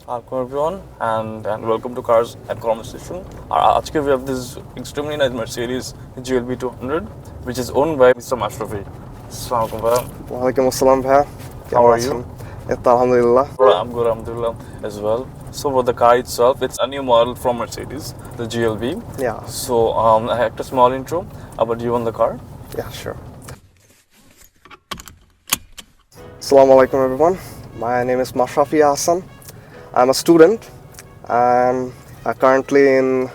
Welcome everyone and welcome to Cars and Conversation. Today we have this extremely nice Mercedes GLB200 which is owned by Mr. Mashrafi. Assalamualaikum bhai. Walaikum assalam bhai. How are you? Alhamdulillah. I'm good, alhamdulillah as well. So for the car itself, it's a new model from Mercedes, the GLB. Yeah. So I have a small intro about you on the car. Yeah, sure. Assalamu alaikum everyone. My name is Mashrafi Ahsan. I'm a student. I'm currently in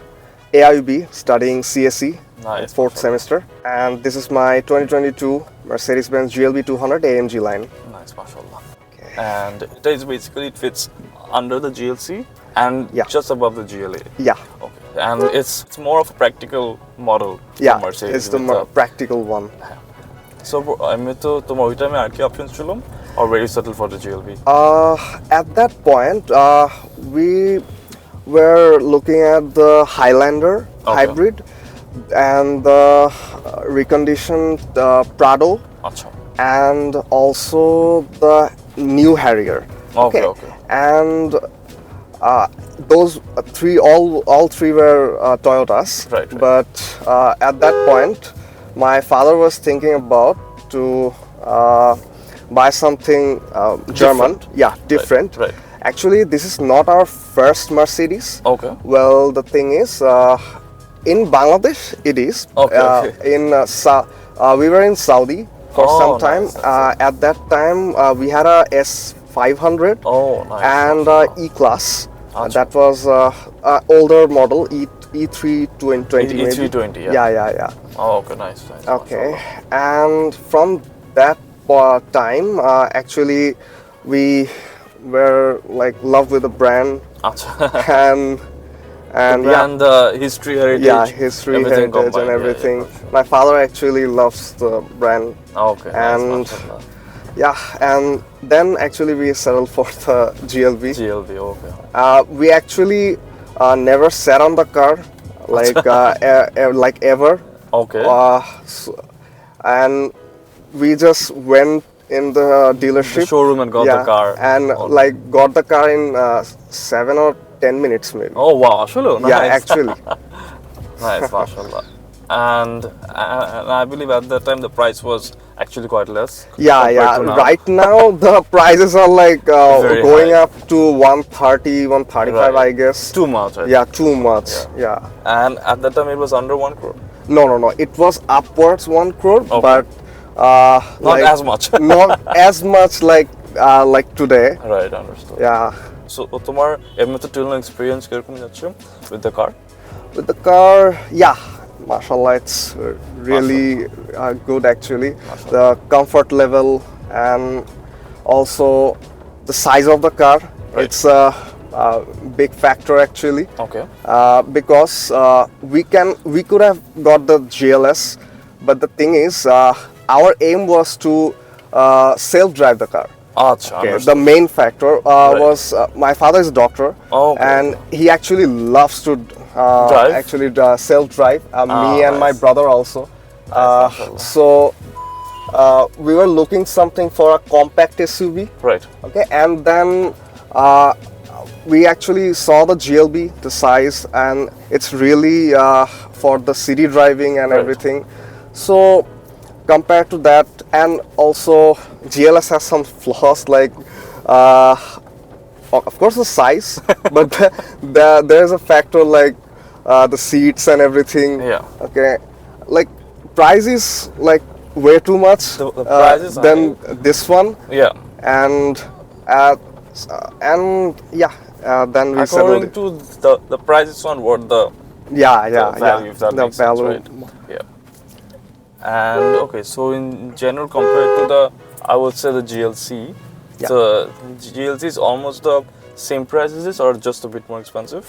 AIUB studying CSE, Nice. fourth semester. And this is my 2022 Mercedes Benz GLB200 AMG line. Nice, mashallah. Okay. And it is basically, it fits under the GLC and Yeah. just above the GLA. Yeah, Okay. And it's more of a practical model yeah, for Mercedes. it's the with more practical one. So, আমি তো তোমার ওই টাইমে আর কি option ছিল or were you settled for the GLB? At that point, we were looking at the Highlander Okay. hybrid and the reconditioned Prado আচ্ছা. and also the new Harrier. Okay. And those three, all three were Toyotas. Right. But at that point, my father was thinking about to buy something German. Yeah, different. Right. Actually, this is not our first Mercedes. Okay. Well, the thing is, in Bangladesh, it is. Okay. We were in Saudi for Oh, some time. nice. At that time, we had a S500 Oh, nice. and E-Class. Achha. That was older model, E320 maybe. E320, yeah. Yeah. Oh, okay, nice. Okay, and from that time, actually, we were like love with the brand আচ্ছা. and The brand, the history, heritage. yeah, history, everything heritage, and combined. Yeah, everything. yeah, for sure. My father actually loves the brand, Okay, and nice, mashallah. yeah, and then actually we settled for the GLB. GLB, okay. We actually never sat on the car, like like ever. Okay. And we just went in the dealership, The showroom and got the car. and like got the car in 7 or 10 minutes maybe. Oh, wow, আসলে nice. Yeah, actually. Nice, mashallah. And I believe at that time the price was actually quite less. compared to now. Right now the prices are like Very going high. up to 130, 135, Right. I guess. Too much, I Yeah, too much. Yeah. And at that time it was under 1 crore. No. It was upwards 1 crore, Okay. but Not like, as much. not as much like today. Right, understood. Yeah. So তোমার এমনিতে till experience কিরকম যাচ্ছে with the car? With the car, yeah, mashallah, it's really good actually. Mashallah. The comfort level and also the size of the car, Right. it's a big factor actually. Okay. Because we could have got the GLS, but the thing is, our aim was to self-drive the car. আচ্ছা, Okay, understood. the main factor was my father is a doctor, Okay. and he actually loves to Drive? actually self-drive. Me and my nice. brother also. mashallah. So we were looking something for a compact SUV. Right. Okay, and then we actually saw the GLB, the size, and it's really for the city driving and Right. everything. So compared to that, and also GLS has some flaws like of course the size, but there's a factor like the seats and everything. Yeah. Okay, like price is like way too much The price is than high. this one, Yeah. and yeah, then we settled According it. to the price is not worth the Yeah, value, if that the makes sense, value. right? Yeah. And okay, so in general, compared to the, I would say the GLC, Yeah. the GLC is almost the same price as this, or just a bit more expensive?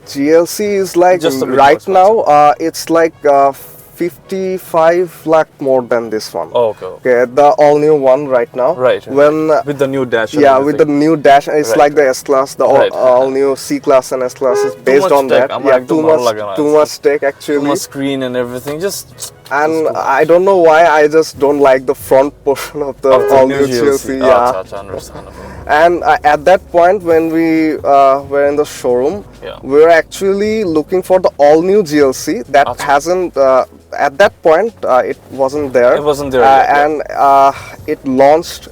GLC is like Just a bit right more now it's like 55 lakh more than this one. Oh, okay. Okay, the all new one right now. Right. When With the new dash. and yeah, with the everything. new dash, it's Right, like the S class, the Right. all new C class and S class is based much on tech, that. আমার Yeah, একদম ভালো লাগে না। too much tech Too actually. much screen and everything. Just And I don't know why I just don't like the front portion of the all new GLC. Yeah. understandable. And at that point, when we were in the showroom, Yeah. we were actually looking for the all-new GLC that Acha. hasn't. At that point, it wasn't there. It wasn't there yet, yeah. and it launched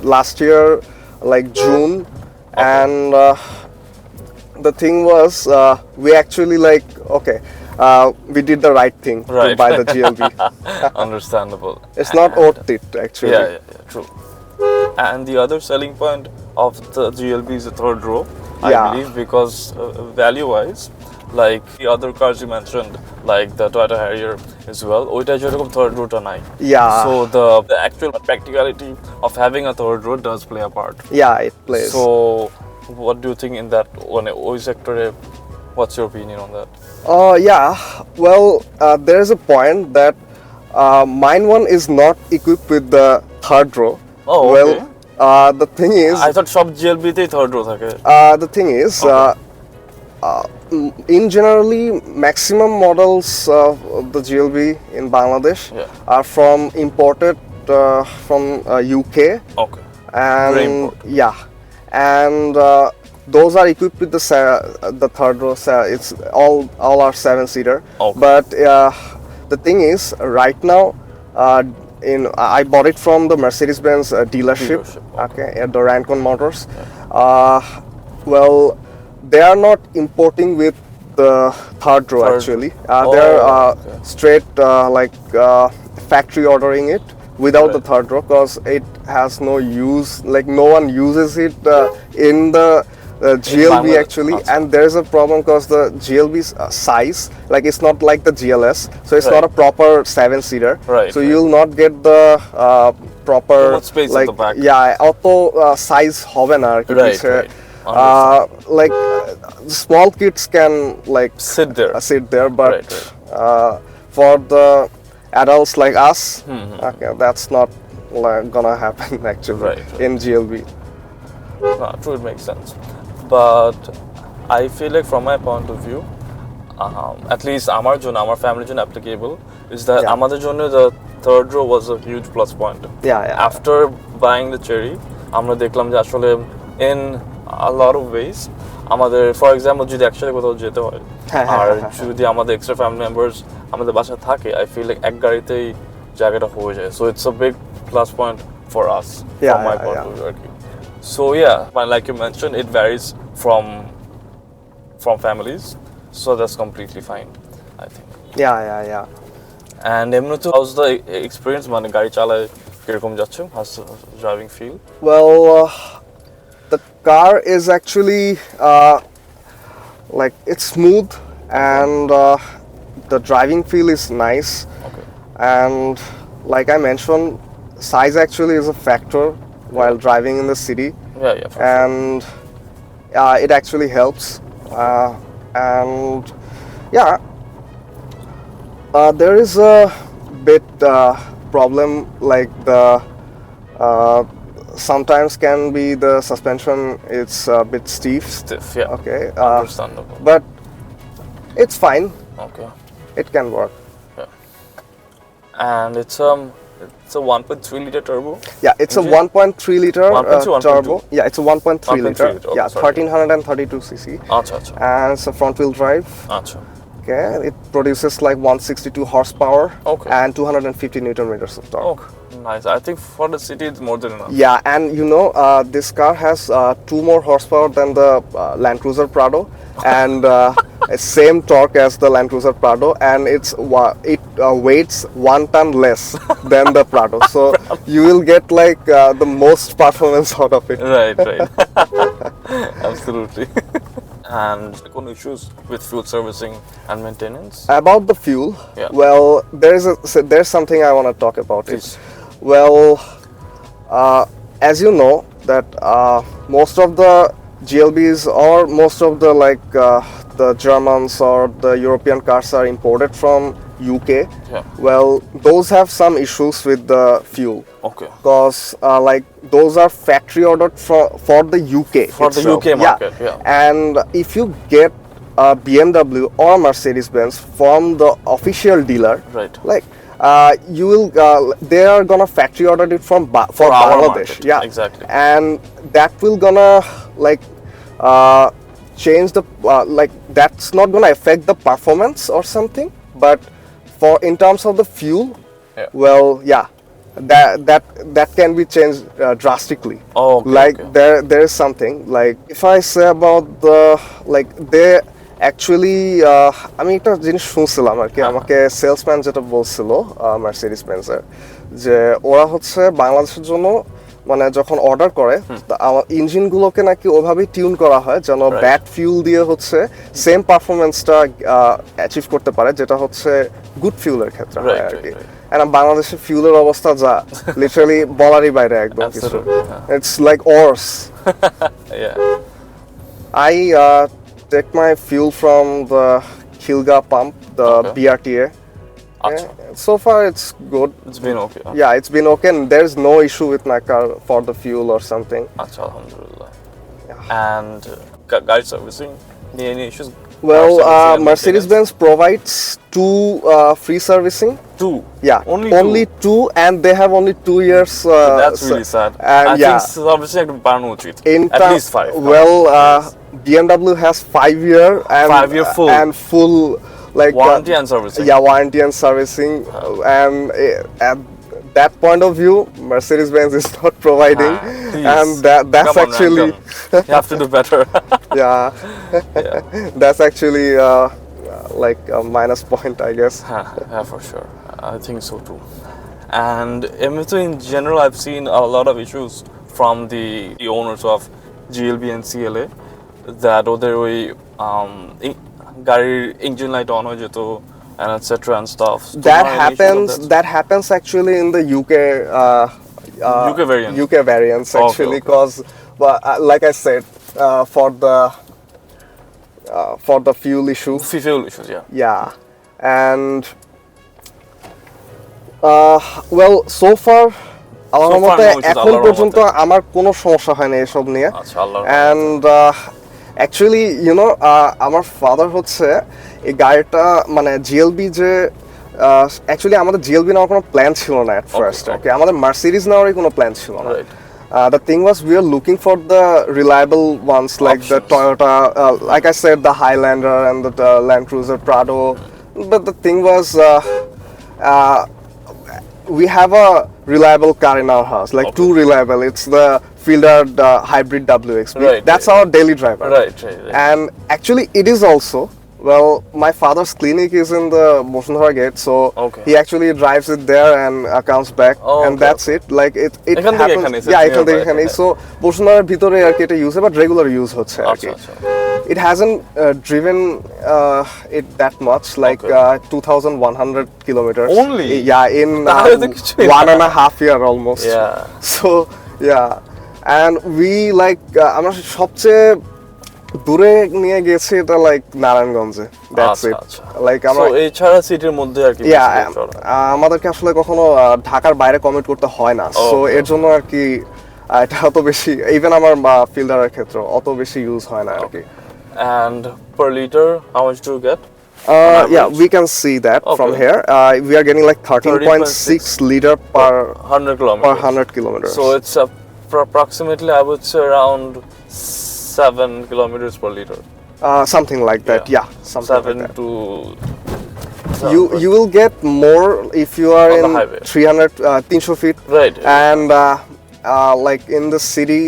last year, like June, and the thing was, we actually like we did the right thing to Right. buy the GLB. Understandable. It's not worth it actually. Yeah, true. And the other selling point of the GLB is the third row, I Yeah. believe, because value-wise, like the other cars you mentioned, like the Toyota Harrier as well, ওইটা যেরকম third row টা নাই. Yeah. So the actual practicality of having a third row does play a part. Yeah, it plays. So what do you think in that one OI sector? What's your opinion on that? Yeah, well, there's a point that mine one is not equipped with the third row. Oh, well, okay. The thing is, I thought সব GLB তেই third row থাকে. the thing is, Okay. In generally, maximum models of the GLB in Bangladesh Yeah. are from imported from UK, Okay. and Very important. yeah, and those are equipped with the third row. It's all are 7-seater. Okay. But the thing is, right now, I bought it from the Mercedes Benz dealership. Okay, at the Rancon Motors. Well, they are not importing with the third row actually. They're okay. straight factory ordering it without the third row because it has no use. Like no one uses it in the GLB Bangladesh. actually, Achha. and there is a problem because the GLB's size, like it's not like the GLS, so it's not a proper 7-seater. Right, So right. you'll not get the proper Too much space in like the back. yeah, auto size হবে না আর কি Right, পিছে। right. Understand. Like small kids can like Sit there. sit there, but Right, for the adults like us, okay, that's not like gonna happen actually Right. in GLB. No, true, it makes sense. But I feel like from my point of view, at least আমার জন্য, আমার ফ্যামিলির জন্য applicable, is that Yeah. আমাদের জন্য the third row was a huge plus point. Yeah. After buying the Cherry, আমরা দেখলাম যে আসলে in a lot of ways আমাদের for example যদি একসাথে কোথাও যেতে হয় আর যদি আমাদের extra family members আমাদের বাসায় থাকে, I feel like এক গাড়িতেই জায়গাটা হয়ে যায়. So it's a big plus point for us from my point of view আর কি. So yeah, like you mentioned, it varies from families, so that's completely fine, I think. Yeah. And এমনিতে how's the experience, মানে গাড়ি চালায় কিরকম যাচ্ছে? How's the driving feel? Well, the car is actually like it's smooth, and the driving feel is nice. Okay. And like I mentioned, size actually is a factor while driving in the city, Yeah, for sure. and it actually helps. And yeah, there is a bit problem, like the sometimes can be the suspension, it's a bit stiff. Stiff, yeah. Okay, Understandable. but it's fine. Okay. It can work. And it's a 1.3 liter turbo. Yeah, it's Engine? a 1.3 liter 1.3, turbo. Yeah, it's a 1.3 liter. 1.3 liter, okay, Yeah, sorry. 1332 cc, আচ্ছা and it's a front-wheel drive. আচ্ছা Okay, it produces like 162 horsepower Okay. and 250 newton meters of torque. Oh, nice. I think for the city it's more than enough. Yeah, and you know, this car has 2 more horsepower than the Land Cruiser Prado, and same torque as the Land Cruiser Prado, and it weighs 1 ton less than the Prado. So you will get like the most performance out of it. Right. Absolutely. And any issues with fuel servicing and maintenance? About the fuel, Yeah. well, there's something I want to talk about. Please. Well, as you know that most of the GLBs or most of the the Germans or the European cars are imported from UK. Yeah. Well, those have some issues with the fuel Okay. because those are factory ordered for the UK. For the itself. UK market, yeah. And if you get a BMW or Mercedes Benz from the official dealer, Right. like you will they are gonna factory order it from for our Bangladesh. market. Yeah, Exactly. and that will gonna like change the like that's not gonna affect the performance or something, but for in terms of the fuel, Yeah. well, yeah, that can be changed drastically. Oh, okay, like okay. there is something like if I say about the like they actually আমি একটা জিনিস শুনছিলাম আর কি, আমাকে salesman যেটা বলছিল Mercedes বেঞ্জের, যে ওরা হচ্ছে বাংলাদেশের জন্য মানে যখন অর্ডার করে ইঞ্জিনগুলোকে নাকি ওভাবেই টিউন করা হয় যেন ব্যাড ফিউল দিয়ে হচ্ছে সেম পারফরমেন্সটা অ্যাচিভ করতে পারে যেটা হচ্ছে গুড ফিউলের ক্ষেত্রে হয় আর কি। বাংলাদেশের ফিউলের অবস্থা যা লিটারালি বলারই বাইরে একদম কিছু। It's like ours. I take my fuel from the Khilga pump, the BRTA. So far it's good. It's been okay. Huh? Yeah, it's been okay, and there's no issue with my car for the fuel or something. Alhamdulillah. Yeah. And guide servicing, any issues? Well, Mercedes Benz provides 2 free servicing. 2? Yeah, only 2, and they have only 2 years. That's really sad. And I think servicing at least 5. Well, BMW has 5-year and 5-year full and full like warranty and servicing. Yeah, warranty and servicing, and at that point of view, Mercedes Benz is not providing, and that's actually you have to do better. yeah, that's actually like a minus point, I guess. Yeah, for sure. I think so too. And in general, I've seen a lot of issues from the owners of GLB and CLA that ওদের ওই গাড়ির engine light on হয়ে যেত and etc and stuff. That happens actually in the UK variants actually, because like I said, for the fuel issues, yeah, and well, so far আমার মতে এখন পর্যন্ত আমার কোনো সমস্যা হয়নি এসব নিয়ে। and actually you know আমার ফাদার হচ্ছে এই গাড়িটা মানে জিএলবি যে অ্যাকচুয়ালি আমাদের জিএলবি নেওয়ার কোনো প্ল্যান ছিল না at first, okay, আমাদের মার্সিডিজ নেওয়ারই কোনো প্ল্যান ছিল না। The thing was we were looking for the reliable ones like the Toyota, like I said, the Highlander and the Land Cruiser Prado, but the thing was we have a reliable car in our house, like too reliable. It's the Fielder hybrid WXB. That's our daily driver. Right. And actually it is also, well, my father's clinic is in the Bosundhara gate, so he actually drives it there and comes back, and that's it. Like it happens. Yeah, ekhane theke ekhane. So Bosundhara bhitore ar ki eta use but regular use hocche ar ki. It hasn't driven it that much, like 2,100 kilometers. Only? Yeah, in 1.5 year almost. Yeah. So yeah, and we like আমরা সবচেয়ে দূরে নিয়ে গেছি এটা like নারায়ণগঞ্জে। That's it. Like আমরা এছাড়া সিটির মধ্যে আর কি আমাদেরকে আসলে কখনো ঢাকার বাইরে কমিট করতে হয় না, সো এর জন্য আর কি এটা অত বেশি, ইভেন আমার ফিল্ডারের ক্ষেত্রে অত বেশি ইউজ হয় না আর কি। And per liter, how much do you get? Yeah, we can see that from here. We are getting like 13.6 liter per 100 kilometers. So it's approximately, I would say, around 7 kilometers per liter. Something like that. Yeah, something 7 like that. to. You will get more if you are in 300 feet. Right. And like in the city.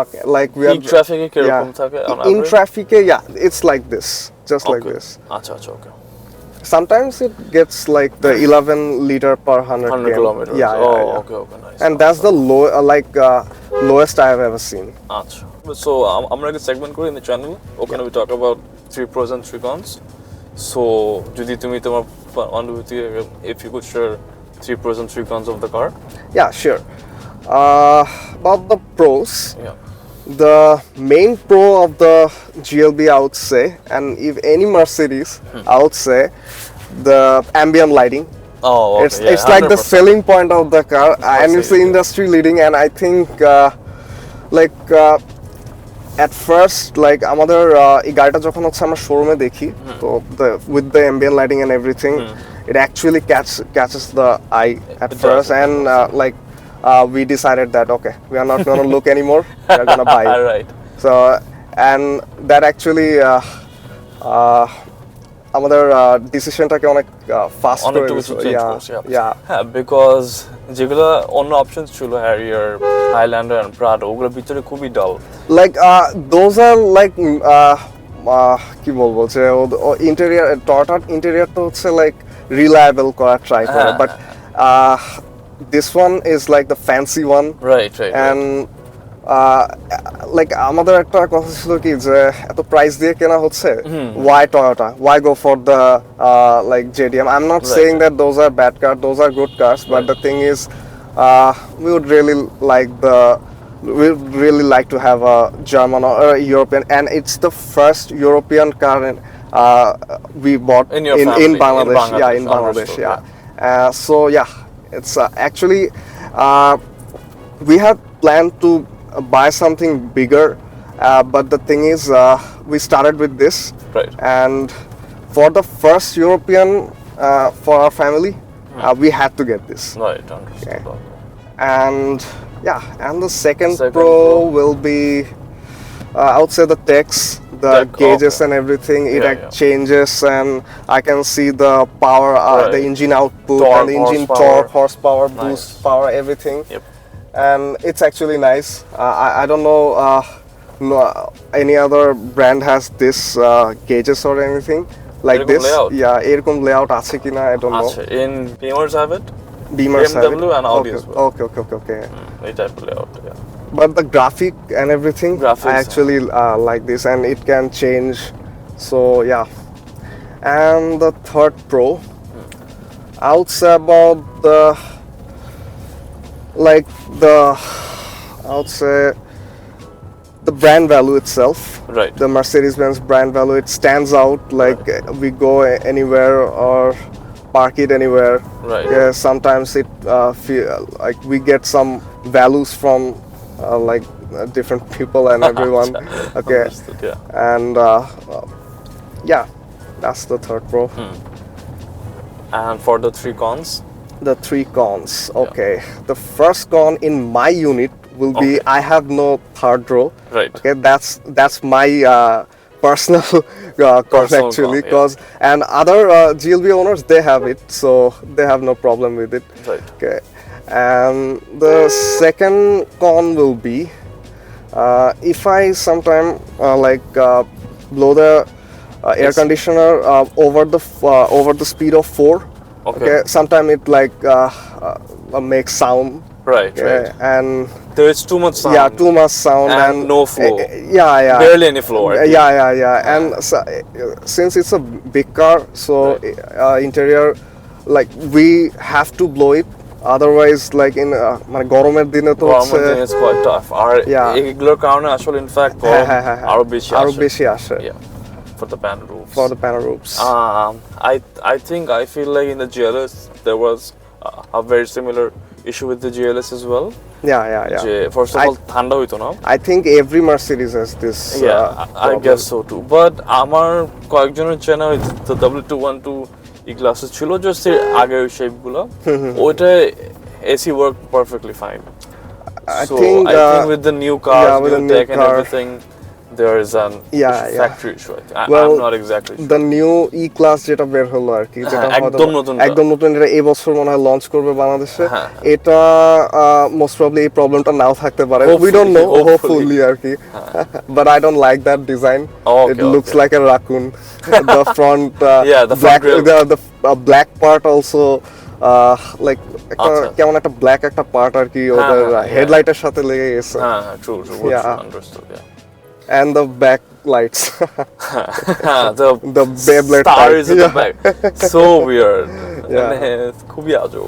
Okay, like we are traffic in traffic, yeah, it's like this, just like this. Okay. Sometimes it gets like the 11 liter per 100 kilometers. Yeah. Okay, nice. And that's the lowest I have ever seen. So I'm going to segment in the channel. Okay, we talk about 3 pros and 3 cons. So Judi, if you could share 3 pros and 3 cons of the car. Yeah, sure. About the pros, the main pro of the GLB, I would say, and if any Mercedes, I would say the ambient lighting. It's like the selling point of the car, and it's the industry leading. And I think at first like আমাদের এই গাড়িটা যখন হচ্ছে আমরা শোরুমে দেখি তো with the ambient lighting and everything it actually catches the eye at It first does, and like we decided that okay we are not going to look anymore we are going to buy it. Right. So and that actually আমাদের ডিসিশনটাকে অনেক fast করে অনেকটুকু দিয়েছে change yeah করছে yeah হ্যাঁ because যেগুলো অন্য options ছিল হ্যারিয়ার হাইল্যান্ডার এন্ড প্রাডো ওগুলোর ভিতরে খুবই ডাল like those are like কি বলবো যে ইন্টেরিয়র টয়োটার ইন্টেরিয়রটা হচ্ছে লাইক রিলায়েবল করা ট্রাই করে but this one is like the fancy one right right and like আমাদের একটা কথা ছিল কি যে এত প্রাইস দিয়ে কেনা হচ্ছে why Toyota why go for the like JDM I'm not saying that those are bad cars those are good cars but the thing is we would really like to have a German or a European and it's the first European car we bought in your in family, Bangladesh yeah in Bangladesh understood, yeah so yeah it's actually we had planned to buy something bigger but the thing is we started with this Right. and for the first European for our family we had to get this right understood Okay. and yeah and the second Second Pro Pro. will be I would say the text the Tech, gauges okay. and everything it Yeah, yeah. changes and I can see the power Right. the engine output Torque, and the engine horsepower. torque horsepower Nice. boost power everything Yep. and it's actually nice I don't know no, any other brand has this gauges or anything like এরকম this layout? yeah এরকম layout আছে কিনা I don't know আচ্ছা in Beamers have it Beamers have it. BMW and Audi okay, as well. okay এই type layout yeah but the graphic and everything Graphics, I actually like this and it can change so yeah and the third Pro I would say about the like the I would say the brand value itself Right. the Mercedes Benz brand value it stands out like we go anywhere or park it anywhere Right. yeah, sometimes it feel like we get some values from like different people and everyone okay Understood, yeah. and yeah that's the third Pro And for the three cons the three cons okay the first con in my unit will be Okay. I have no third row Right. okay that's my personal con Personal actually con, yeah. because and other GLB owners they have it so they have no problem with it Right. okay and the second con will be if I sometime like blow the air Yes. conditioner over the speed of 4 Okay. sometime it like makes sound Right, right. and There is too much sound. yeah too much sound And no flow. yeah Barely any flow. I think. yeah and so, since it's a big car so interior like we have to blow it otherwise like in মানে গরমের দিনে তো হচ্ছে Government thing is quite tough. R Yeah. এগুলোর কারণে আসলে in fact হ্যাঁ, আরো বেশি আরো আসে। বেশি আসে Yeah. For the panel roofs. for the panel roofs I think I feel like in the GLS there was a very similar issue with the GLS as well. yeah যে first of I- all ঠান্ডা হইতো না। I think every Mercedes has this Yeah, I problem. guess so too. But আমার কয়েকজনের চেনা ওই the W212 E glasses ছিল just এর আগের শেপগুলো ওইটা AC worked perfectly fine. I So think, I think with the new cars, yeah, with new the new tech and car. everything, there is an Yeah, yeah. factory issue. I think. Well, I'm not exactly sure. the new E-class যেটা বের হলো আর কি যেটা হ্যাঁ, হয়তো একদম নতুন টা। একদম নতুন এটা এই বছর মনে হয় লঞ্চ করবে বাংলাদেশে হ্যাঁ। এটা মোস্ট প্রবাবলি এই প্রবলেমটা নাও থাকতে পারে we Hopefully, don't know hopefully. Hopefully আর কি but I don't like that design Okay, it looks okay. Like a raccoon the front Yeah, the front black grille. The black part also like একটা আচ্ছা। কেমন একটা black একটা part আর কি ওদের হ্যাঁ, yeah. হেডলাইটের সাথে লেগে গেছে হ্যাঁ, true. Yeah. Understood, yeah. and the back lights the Beyblade star type. is at the Yeah. back. So weird. Yeah. মানে খুবই আজব।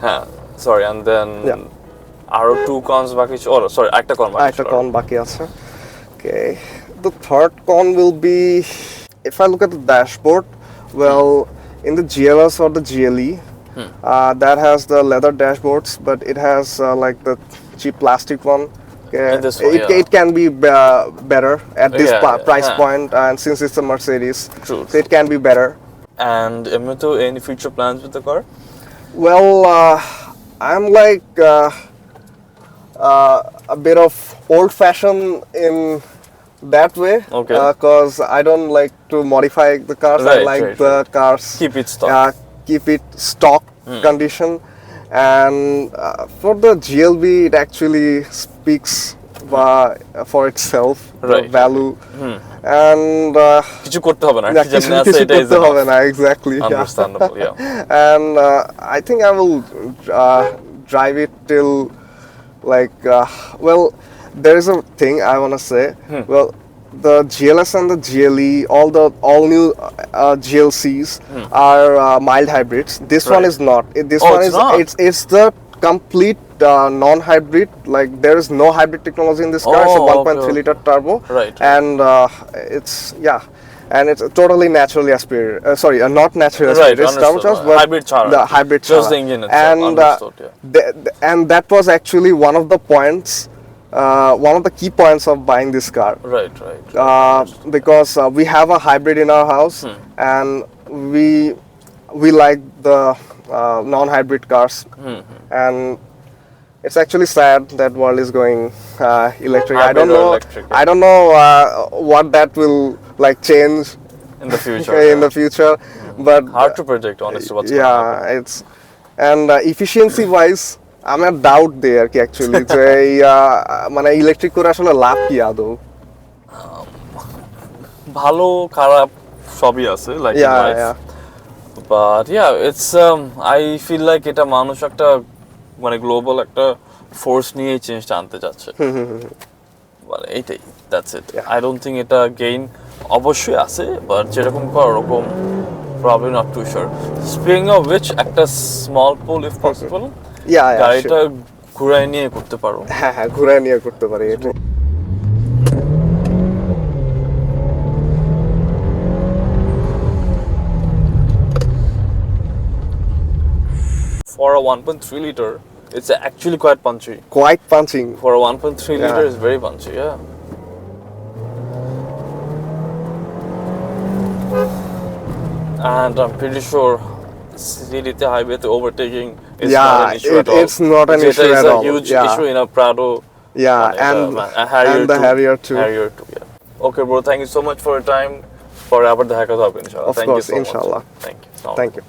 হ্যাঁ, sorry, and then আরো two cons বাকি ছিল। Oh, sorry, একটা con বাকি একটা ছিল। con বাকি আছে okay the third con will be if I look at the dashboard well in the GLS or the GLE that has the leather dashboards but it has like the cheap plastic one In this one, yeah. it can be better at this price yeah. point, and since it's a Mercedes, True. so it can be better. And any future plans with the car? Well, I'm like a bit of old-fashioned in that way, Okay. because I don't like to modify the cars. I Right, like right, the cars Keep it stock. keep it stock condition, and for the GLB, it actually speaks for itself, the Right. value, and কিছু করতে হবে না, yeah, যেমনি আছে কিছু এটাই করতে হবে না, exactly. Yeah. Understandable, yeah. And I think I will drive it till like well, there is a thing I want to say. Well, the GLS and the GLE, all new GLCs are mild hybrids. This one Right. is not. This Oh, one it's is not? it's the complete non-hybrid. Like there is no hybrid technology in this car. It's a Oh, 1.3 okay. liter turbo, Right. and it's and it's totally naturally aspirated. Sorry, not naturally Right, aspirated. It's understood. but Hybrid chara. the hybrid Just chara. the engine itself, And understood, yeah. and that was actually one of the points, one of the key points of buying this car. Right. Because we have a hybrid in our house, and we like the non-hybrid cars, and it's actually sad that world is going electric. I Hybrid don't or know. electric, yeah. I don't know what that will like change In the future. in the future, but Hard to predict, honestly, what's going to happen. yeah, it's and efficiency wise, I'm a doubt there actually. যে এই মানে electric করে আসলে লাভ কি আদৌ? ভালো খারাপ সবই আছে, like in Yeah, life. yeah. But yeah, it's I feel like এটা মানুষ একটা মানে গ্লোবাল একটা ফোর্স নিয়ে চেঞ্জটা আনতে যাচ্ছে। মানে এইটাই, that's it. I don't think এটা গেইন অবশ্যই আছে, বাট যেরকম কর ওরকম probably not too sure. Speaking of which, একটা small poll if possible Yeah, গাড়িটা sure. ঘুরায় নিয়ে করতে পারো। হ্যাঁ, ঘুরে নিয়ে করতে পারি এটা। For a 1.3 liter, it's actually quite punchy. Quite punching. For a 1.3 Yeah. liter, it's very punchy, yeah. And I'm pretty sure city highway to overtaking is not an issue at all. It's not an issue at all. It's a huge Yeah. issue in a Prado. Yeah, a Harrier and the too. Harrier too. Harrier too, yeah. Okay, bro, thank you so much for your time. For আবার দেখা কথা হবে ইনশাআল্লাহ। Of Thank you course, so much. inshallah. Thank you. Thank you.